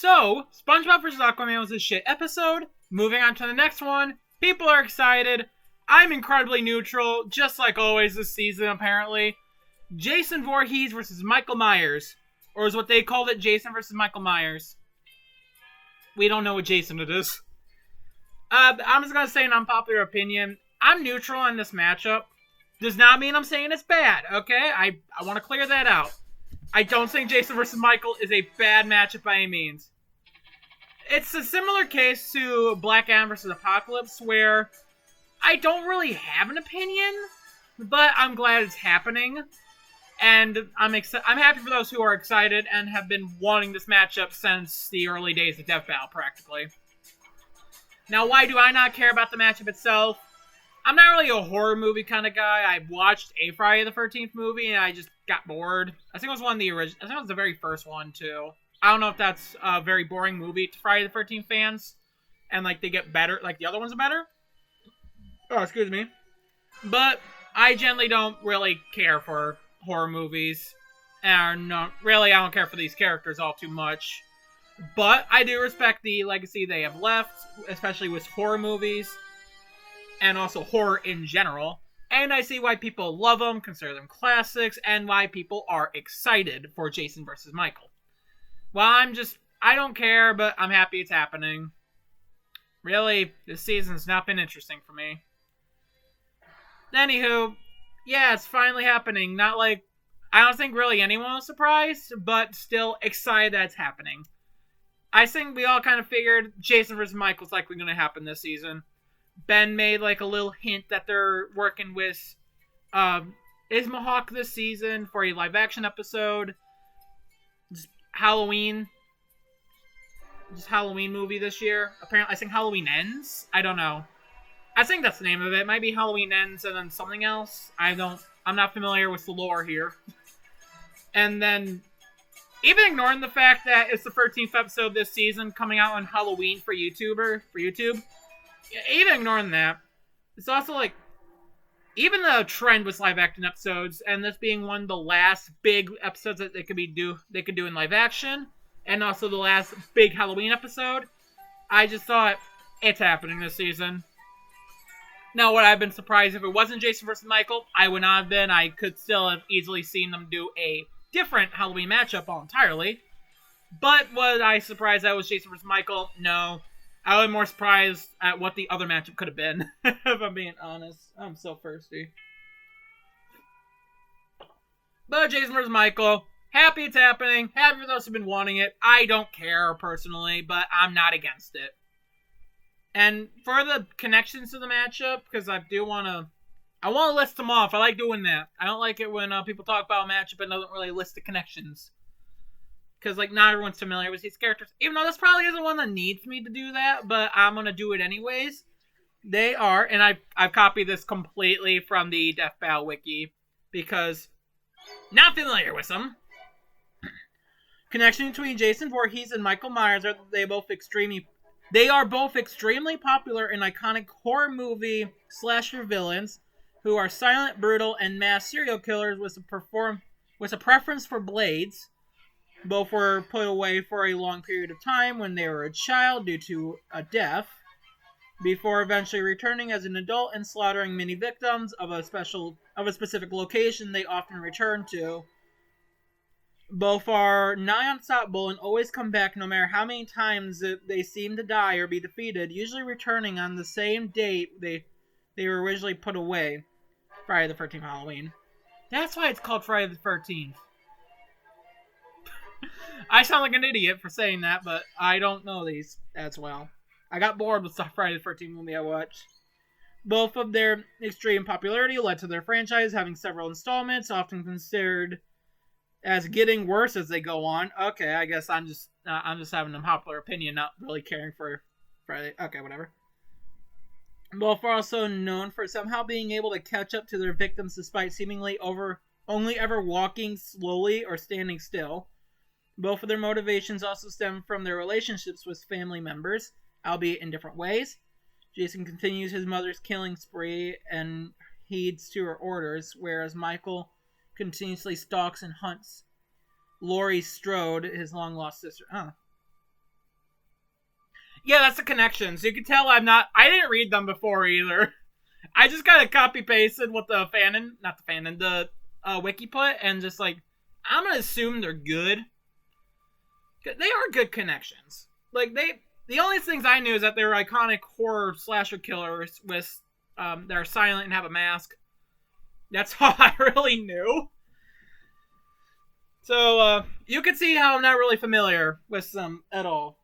So, SpongeBob vs. Aquaman was a shit episode. Moving on to the next one. People are excited. I'm incredibly neutral, just like always this season, apparently. Jason Voorhees versus Michael Myers. Or is what they called it, Jason versus Michael Myers. We don't know what Jason it is. I'm just gonna say an unpopular opinion. I'm neutral on this matchup. Does not mean I'm saying it's bad, okay? I want to clear that out. I don't think Jason versus Michael is a bad matchup by any means. It's a similar case to Black Adam versus Apocalypse, where I don't really have an opinion, but I'm glad it's happening. And I'm happy for those who are excited and have been wanting this matchup since the early days of Death Battle, practically. Now, why do I not care about the matchup itself? I'm not really a horror movie kind of guy. I watched a Friday the 13th movie and I just got bored. I think it was one of the original. I think it was the very first one too. I don't know if that's a very boring movie to Friday the 13th fans, and like they get better, like the other ones are better. Oh, excuse me. But I generally don't really care for horror movies, and I don't care for these characters all too much. But I do respect the legacy they have left, especially with horror movies, and also horror in general. And I see why people love them, consider them classics, and why people are excited for Jason vs. Michael. Well, I don't care, but I'm happy it's happening. Really, this season's not been interesting for me. Anywho, yeah, it's finally happening. Not like, I don't think really anyone was surprised, but still excited that it's happening. I think we all kind of figured Jason vs. Michael's likely going to happen this season. Ben made like a little hint that they're working with Ismahawk this season for a live action episode. Just Halloween movie this year. Apparently, I think Halloween Ends. I don't know. I think that's the name of it. It might be Halloween Ends and then something else. I'm not familiar with the lore here. And then, even ignoring the fact that it's the 13th episode this season coming out on Halloween for YouTube, even ignoring that, it's also like, even the trend with live action episodes, and this being one of the last big episodes that they could do in live action, and also the last big Halloween episode, I just thought it's happening this season. Now, would I have been surprised if it wasn't Jason vs. Michael? I would not have been. I could still have easily seen them do a different Halloween matchup entirely. But was I surprised that it was Jason vs. Michael? No. I was more surprised at what the other matchup could have been, if I'm being honest. I'm so thirsty. But Jason vs. Michael, happy it's happening. Happy for those who've been wanting it. I don't care personally, but I'm not against it. And for the connections to the matchup, because I want to list them off. I like doing that. I don't like it when people talk about a matchup and doesn't really list the connections. Because, like, not everyone's familiar with these characters. Even though this probably isn't one that needs me to do that, but I'm going to do it anyways. They are, and I've copied this completely from the Death Battle wiki, because not familiar with them. Connection between Jason Voorhees and Michael Myers are they are both extremely popular and iconic horror movie slasher villains who are silent, brutal, and mass serial killers with a preference for blades. Both were put away for a long period of time when they were a child due to a death, before eventually returning as an adult and slaughtering many victims of a specific location they often return to. Both are nigh unstoppable and always come back no matter how many times they seem to die or be defeated, usually returning on the same date they were originally put away. Friday the 13th Halloween. That's why it's called Friday the 13th. I sound like an idiot for saying that, but I don't know these as well. I got bored with the Friday the 13th movie I watched. Both of their extreme popularity led to their franchise having several installments, often considered as getting worse as they go on. Okay, I guess I'm just having a popular opinion, not really caring for Friday. Okay, whatever. Both are also known for somehow being able to catch up to their victims despite seemingly only ever walking slowly or standing still. Both of their motivations also stem from their relationships with family members, albeit in different ways. Jason continues his mother's killing spree and heeds to her orders, whereas Michael continuously stalks and hunts Laurie Strode, his long-lost sister. Oh. Yeah, that's the connection. So you can tell I didn't read them before either. I just kind of copy pasted what the wiki put, and just like, I'm gonna assume they're good. They are good connections. Like, the only things I knew is that they were iconic horror slasher killers with, that are silent and have a mask. That's all I really knew. So, you can see how I'm not really familiar with them at all.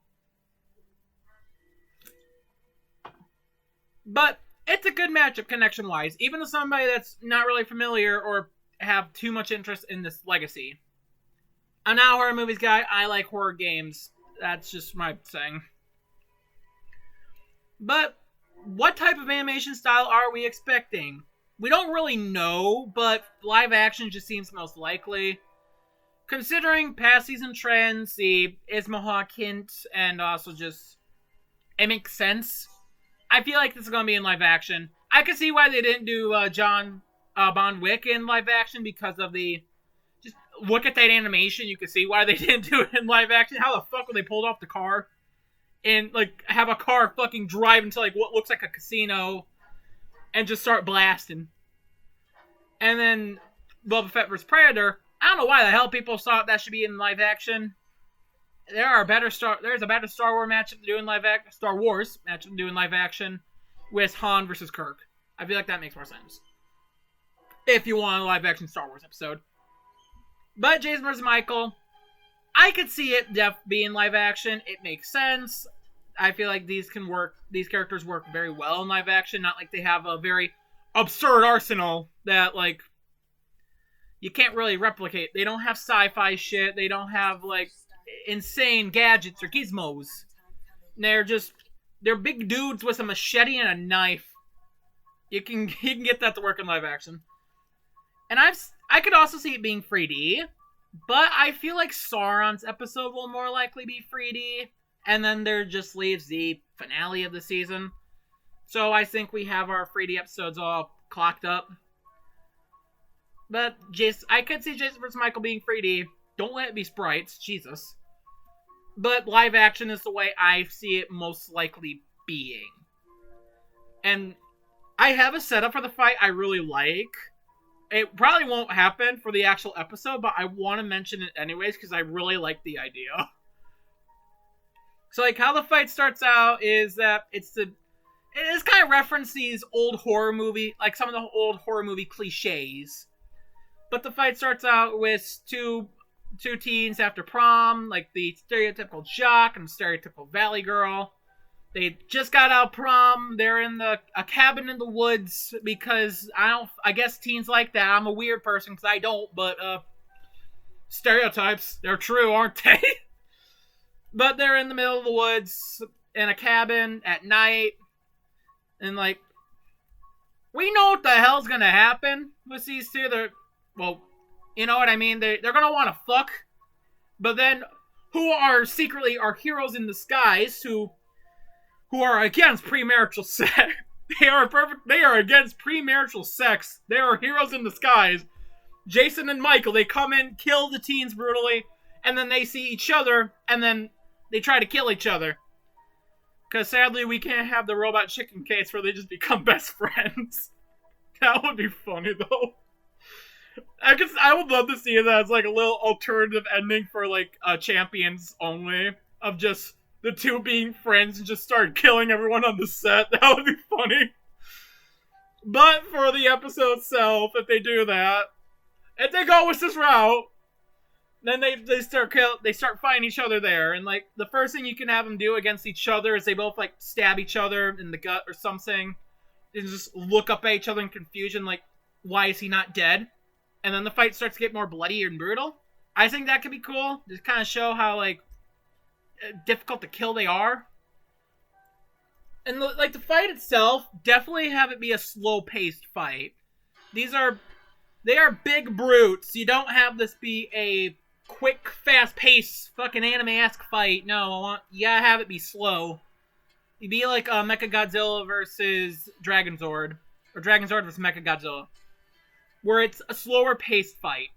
But it's a good matchup connection wise, even to somebody that's not really familiar or have too much interest in this legacy. I'm not a horror movies guy. I like horror games. That's just my thing. But what type of animation style are we expecting? We don't really know, but live action just seems most likely. Considering past season trends, the Ismahawk hint, and also just, it makes sense. I feel like this is going to be in live action. I can see why they didn't do John Bon Wick in live action because of the... Just look at that animation. You can see why they didn't do it in live action. How the fuck would they pull off the car? And, like, have a car fucking drive into, like, what looks like a casino and just start blasting. And then Boba Fett vs. Predator. I don't know why the hell people thought that should be in live action. There's a better Star Wars matchup to do in live action. Star Wars matchup to do in live action with Han versus Kirk. I feel like that makes more sense. If you want a live action Star Wars episode. But Jason vs. Michael, I could see it being live action. It makes sense. I feel like these characters work very well in live action. Not like they have a very absurd arsenal that, like, you can't really replicate. They don't have sci-fi shit. They don't have, like, insane gadgets or gizmos. They're big dudes with a machete and a knife. You can get that to work in live action. And I could also see it being 3D, but I feel like Sauron's episode will more likely be 3D, and then there just leaves the finale of the season. So I think we have our 3D episodes all clocked up. But I could see Jason vs. Michael being 3D. Don't let it be sprites, Jesus. But live action is the way I see it most likely being. And I have a setup for the fight I really like. It probably won't happen for the actual episode, but I want to mention it anyways because I really like the idea. So, like, how the fight starts out is that it's kind of reference these old horror movie, like some of the old horror movie cliches. But the fight starts out with two teens after prom, like the stereotypical jock and stereotypical valley girl. They just got out of prom. They're in a cabin in the woods because I guess teens like that. I'm a weird person because I don't, but stereotypes, they're true, aren't they? But they're in the middle of the woods in a cabin at night, and, like, we know what the hell's gonna happen with these two. Well, you know what I mean? They're gonna want to fuck, but then who are secretly our heroes in disguise who are against premarital sex. They are against premarital sex. They are heroes in disguise. Jason and Michael, they come in, kill the teens brutally, and then they see each other, and then they try to kill each other. Because sadly, we can't have the robot chicken case where they just become best friends. That would be funny, though. I would love to see that as, like, a little alternative ending for, like, Champions only. Of just the two being friends and just start killing everyone on the set. That would be funny. But for the episode itself, if they do that, if they go with this route, then they start fighting each other there. And, like, the first thing you can have them do against each other is they both, like, stab each other in the gut or something. And just look up at each other in confusion, like, why is he not dead? And then the fight starts to get more bloody and brutal. I think that could be cool. Just kind of show how, like, difficult to kill they are. And, like, the fight itself, definitely have it be a slow-paced fight. They are big brutes. You don't have this be a quick, fast-paced, fucking anime-esque fight. No, you gotta have it be slow. It'd be like Mechagodzilla versus Dragonzord. Or Dragonzord versus Mechagodzilla. Where it's a slower-paced fight.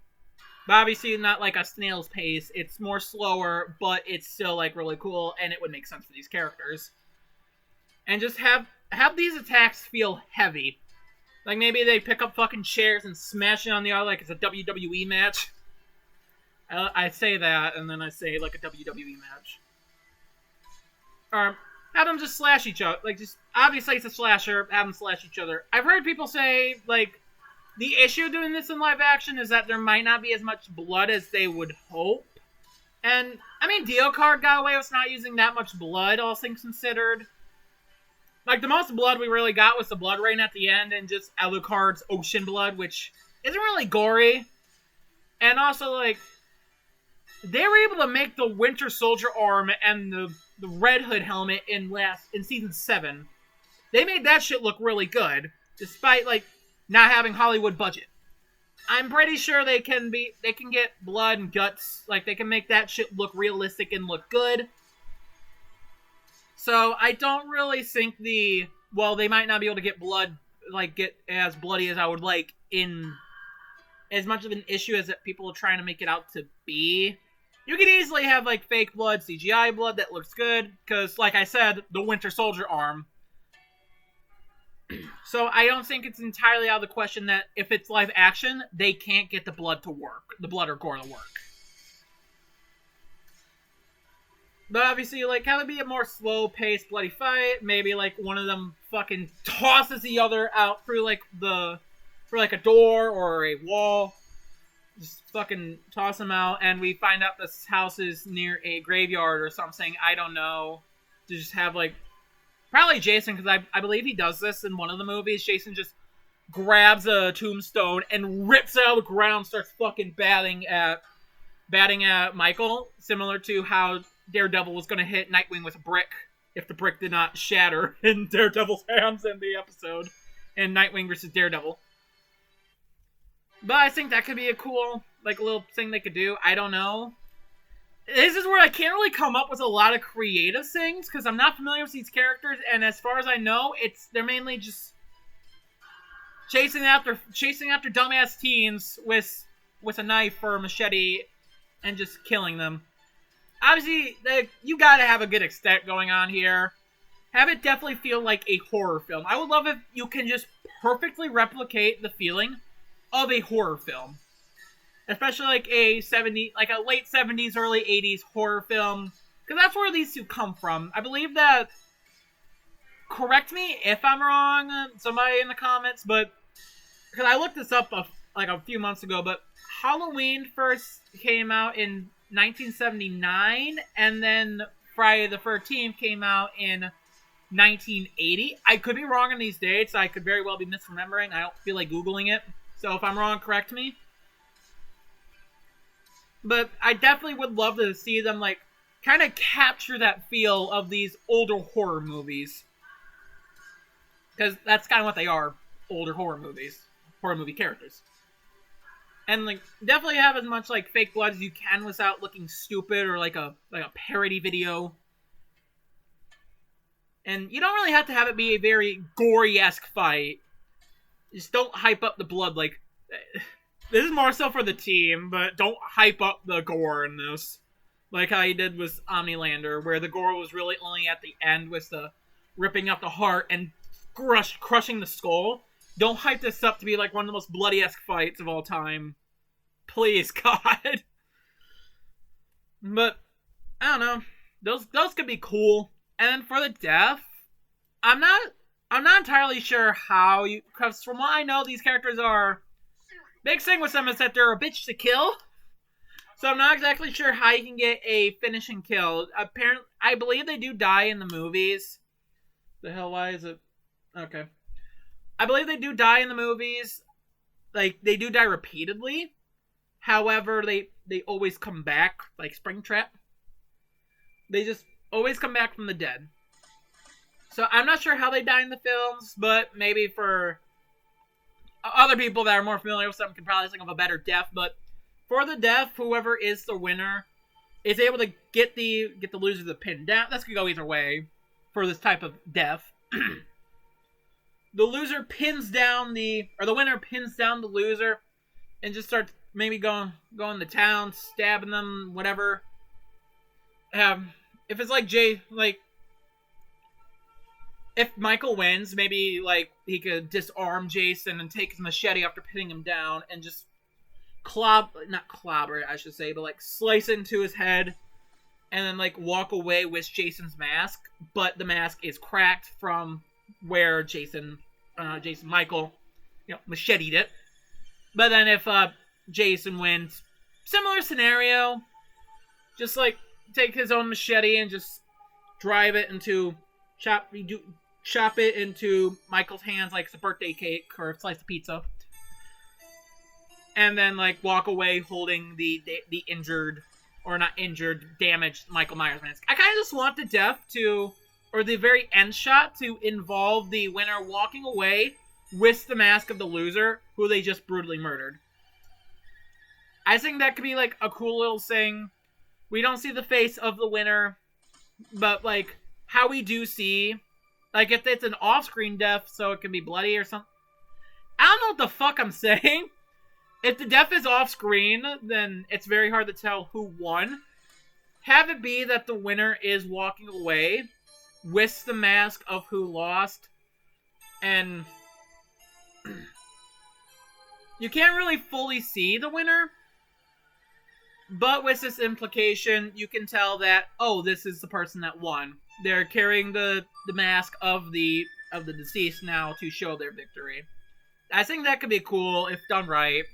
But obviously not like a snail's pace. It's more slower, but it's still like really cool, and it would make sense for these characters. And just have these attacks feel heavy. Like maybe they pick up fucking chairs and smash it on the other like it's a WWE match. I say that, and then I say like a WWE match. Or have them just slash each other. Like, just obviously it's a slasher. Have them slash each other. I've heard people say like the issue doing this in live action is that there might not be as much blood as they would hope. And I mean, Dio-Card got away with not using that much blood, all things considered. Like, the most blood we really got was the blood rain at the end, and just Alucard's ocean blood, which isn't really gory. And also, like, they were able to make the Winter Soldier arm and the Red Hood helmet in season 7. They made that shit look really good, despite, like, not having Hollywood budget. I'm pretty sure they can get blood and guts, like, they can make that shit look realistic and look good. So, I don't really think they might not be able to get blood, like, get as bloody as I would like in as much of an issue as that people are trying to make it out to be. You could easily have, like, fake blood, CGI blood that looks good, because, like I said, the Winter Soldier arm. So, I don't think it's entirely out of the question that if it's live action, they can't get the blood to work. The blood or gore to work. But obviously, like, have it be a more slow-paced, bloody fight. Maybe, like, one of them fucking tosses the other out through, like, through a door or a wall. Just fucking toss them out, and we find out this house is near a graveyard or something. I don't know. To just have, like, probably Jason, because I believe he does this in one of the movies. Jason just grabs a tombstone and rips it out of the ground, starts fucking batting at Michael, similar to how Daredevil was going to hit Nightwing with a brick if the brick did not shatter in Daredevil's hands in the episode in Nightwing versus Daredevil. But I think that could be a cool, like, little thing they could do. I don't know. This is where I can't really come up with a lot of creative things, because I'm not familiar with these characters, and as far as I know, they're mainly just chasing after dumbass teens with a knife or a machete and just killing them. Obviously, you gotta have a good extent going on here. Have it definitely feel like a horror film. I would love if you can just perfectly replicate the feeling of a horror film. Especially like a late 70s, early 80s horror film. Because that's where these two come from. I believe that, correct me if I'm wrong, somebody in the comments, but, because I looked this up a few months ago, but Halloween first came out in 1979, and then Friday the 13th came out in 1980. I could be wrong on these dates. I could very well be misremembering. I don't feel like Googling it. So if I'm wrong, correct me. But I definitely would love to see them, like, kind of capture that feel of these older horror movies. Because that's kind of what they are. Older horror movies. Horror movie characters. And, like, definitely have as much, like, fake blood as you can without looking stupid or like a parody video. And you don't really have to have it be a very gory-esque fight. Just don't hype up the blood, like... This is more so for the team, but don't hype up the gore in this. Like how he did with Omnilander, where the gore was really only at the end with the ripping out the heart and crushing the skull. Don't hype this up to be like one of the most bloodiest fights of all time. Please, God. But, I don't know. Those could be cool. And then for the death, I'm not entirely sure how you... Because from what I know, these characters are... Big thing with them is that they're a bitch to kill. So I'm not exactly sure how you can get a finishing kill. Apparently, I believe they do die in the movies. The hell, why is it... Okay. I believe they do die in the movies. Like, they do die repeatedly. However, they always come back. Like Springtrap. They just always come back from the dead. So I'm not sure how they die in the films, but maybe for... other people that are more familiar with them can probably think of a better death, but for the death, whoever is the winner is able to get the loser to pin down. That's gonna go either way for this type of death. The loser pins down the winner pins down the loser and just starts maybe going to town, stabbing them, whatever. If it's like if Michael wins, maybe like he could disarm Jason and take his machete after pinning him down and just not clobber, I should say, but like slice into his head and then like walk away with Jason's mask, but the mask is cracked from where Michael, macheted it. But then if Jason wins, similar scenario, just like take his own machete and just drive it into chop it into Michael's hands like it's a birthday cake or a slice of pizza. And then, like, walk away holding the injured, or not injured, damaged Michael Myers mask. I kind of just want the death or the very end shot to involve the winner walking away with the mask of the loser, who they just brutally murdered. I think that could be, like, a cool little thing. We don't see the face of the winner, but, like, how we do see, like, if it's an off-screen death, so it can be bloody or something. I don't know what the fuck I'm saying. If the death is off-screen, then it's very hard to tell who won. Have it be that the winner is walking away with the mask of who lost. And you can't really fully see the winner. But with this implication, you can tell that, oh, this is the person that won. They're carrying the mask of the deceased now to show their victory. I think that could be cool if done right.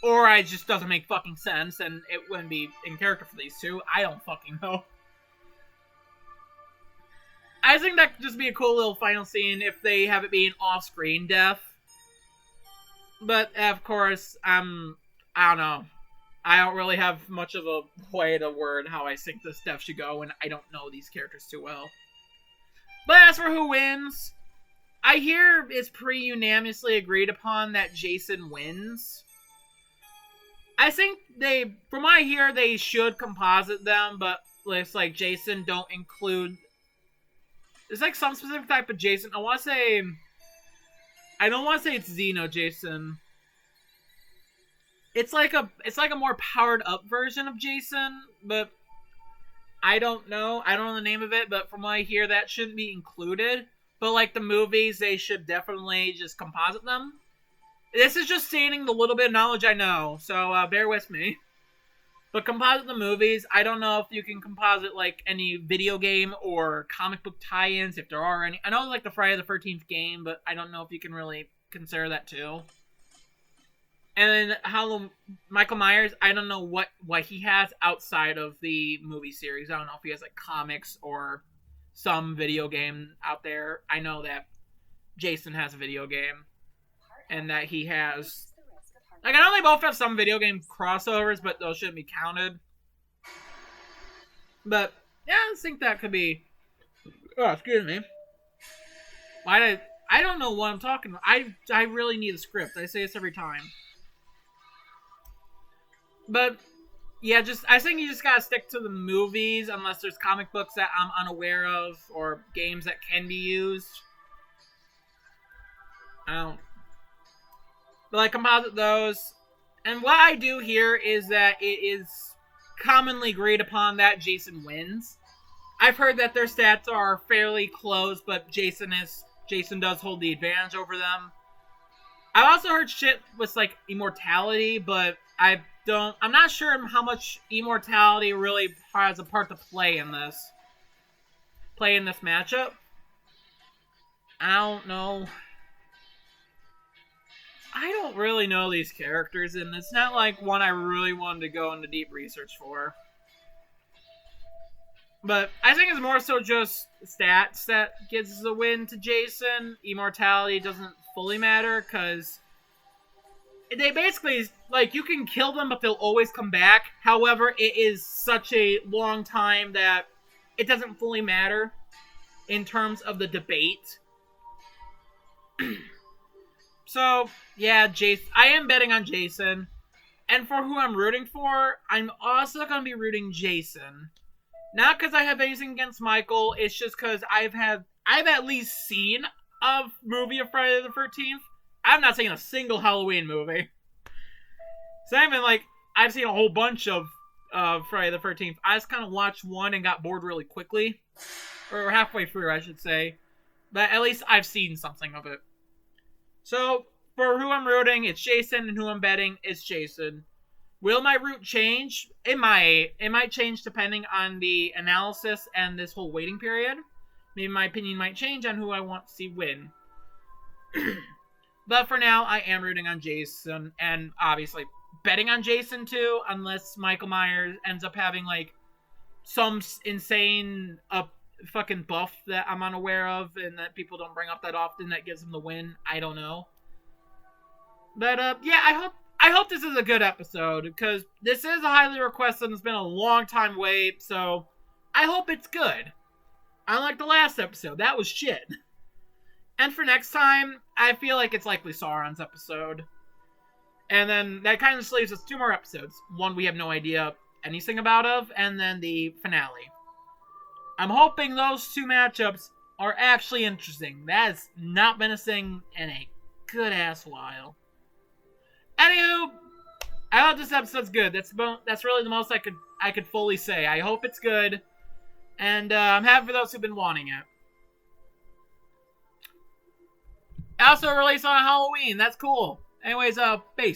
Or it just doesn't make fucking sense, and it wouldn't be in character for these two. I don't fucking know. I think that could just be a cool little final scene if they have it be an off-screen death. But, of course, I don't know. I don't really have much of a way to word how I think this death should go, and I don't know these characters too well. But as for who wins, I hear it's pretty unanimously agreed upon that Jason wins. I think from what I hear, they should composite them, but it's like Jason don't include. It's like some specific type of Jason. I don't want to say it's Xeno Jason. It's like a more powered up version of Jason, but I don't know. I don't know the name of it, but from what I hear, that shouldn't be included. But like the movies, they should definitely just composite them. This is just stating the little bit of knowledge I know, so bear with me. But composite the movies, I don't know if you can composite like any video game or comic book tie-ins, if there are any. I know like the Friday the 13th game, but I don't know if you can really consider that too. And then Michael Myers, I don't know what he has outside of the movie series. I don't know if he has like comics or some video game out there. I know that Jason has a video game. And that he has... Like, I know they both have some video game crossovers, but those shouldn't be counted. But, yeah, I think that could be... Oh, excuse me. I don't know what I'm talking about. I really need a script. I say this every time. But, yeah, I think you just gotta stick to the movies, unless there's comic books that I'm unaware of, or games that can be used. But I composite those. And what I do here is that it is commonly agreed upon that Jason wins. I've heard that their stats are fairly close, but Jason does hold the advantage over them. I've also heard shit with like immortality, but I'm not sure how much immortality really has a part to play in this matchup. I don't know. I don't really know these characters, and it's not like one I really wanted to go into deep research for. But I think it's more so just stats that gives the win to Jason. Immortality doesn't fully matter, because they basically, like, you can kill them, but they'll always come back. However, it is such a long time that it doesn't fully matter in terms of the debate. So, yeah, I am betting on Jason. And for who I'm rooting for, I'm also going to be rooting Jason. Not because I have anything against Michael, it's just because I've at least seen a movie of Friday the 13th. I'm not saying a single Halloween movie. So I haven't, like, I've seen a whole bunch of Friday the 13th. I just kind of watched one and got bored really quickly. Or halfway through, I should say. But at least I've seen something of it. So, for who I'm rooting, it's Jason, and who I'm betting, it's Jason. Will my root change? It might. It might change depending on the analysis and this whole waiting period. Maybe my opinion might change on who I want to see win. But for now, I am rooting on Jason, and obviously betting on Jason too, unless Michael Myers ends up having like some insane fucking buff that I'm unaware of and that people don't bring up that often that gives him the win. I don't know. But yeah, I hope this is a good episode, because this is a highly requested and it's been a long time wait, so I hope it's good. Unlike the last episode, that was shit. And for next time, I feel like it's likely Sauron's episode. And then that kind of leaves us 2 more episodes. One we have no idea anything about, and then the finale. I'm hoping those 2 matchups are actually interesting. That has not been a thing in a good ass while. Anywho, I hope this episode's good. That's really the most I could fully say. I hope it's good, and I'm happy for those who've been wanting it. Also released on Halloween. That's cool. Anyways, peace.